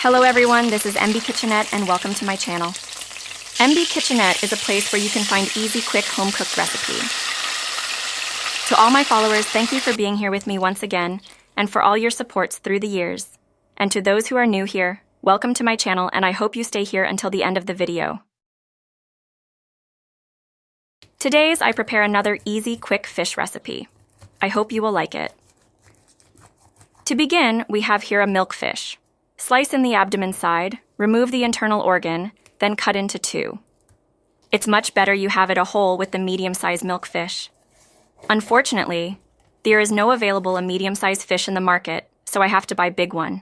Hello everyone, this is MB Kitchenette and welcome to my channel. MB Kitchenette is a place where you can find easy, quick, home-cooked recipe. To all my followers, thank you for being here with me once again and for all your supports through the years. And to those who are new here, welcome to my channel and I hope you stay here until the end of the video. Today's I prepare another easy, quick fish recipe. I hope you will like it. To begin, we have here a milkfish. Slice in the abdomen side, remove the internal organ, then cut into two. It's much better you have it a whole with the medium-sized milkfish. Unfortunately, there is no available medium-sized fish in the market, so I have to buy a big one.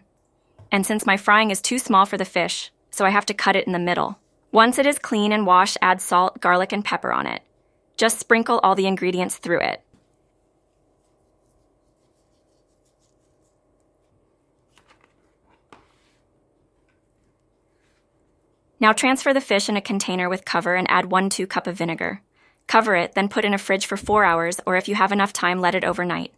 And since my frying is too small for the fish, so I have to cut it in the middle. Once it is clean and washed, add salt, garlic, and pepper on it. Just sprinkle all the ingredients through it. Now transfer the fish in a container with cover and add 1-2 cups of vinegar. Cover it, then put in a fridge for 4 hours, or if you have enough time, let it overnight.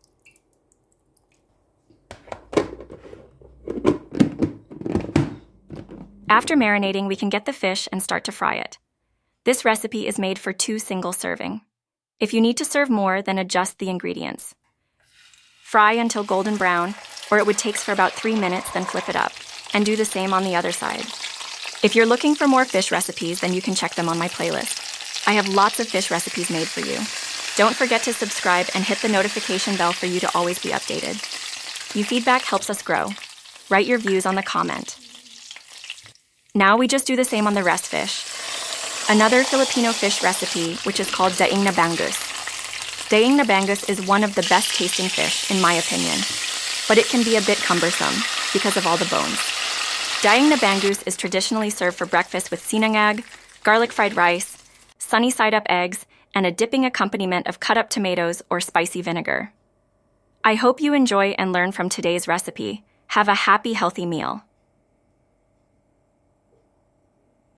After marinating, we can get the fish and start to fry it. This recipe is made for 2 single serving. If you need to serve more, then adjust the ingredients. Fry until golden brown, or it would take for about 3 minutes, then flip it up, and do the same on the other side. If you're looking for more fish recipes, then you can check them on my playlist. I have lots of fish recipes made for you. Don't forget to subscribe and hit the notification bell for you to always be updated. Your feedback helps us grow. Write your views on the comment. Now we just do the same on the rest fish. Another Filipino fish recipe, which is called daing na bangus. Daing na bangus is one of the best tasting fish, in my opinion, but it can be a bit cumbersome because of all the bones. Daing na bangus is traditionally served for breakfast with sinangag, garlic fried rice, sunny side up eggs, and a dipping accompaniment of cut up tomatoes or spicy vinegar. I hope you enjoy and learn from today's recipe. Have a happy, healthy meal.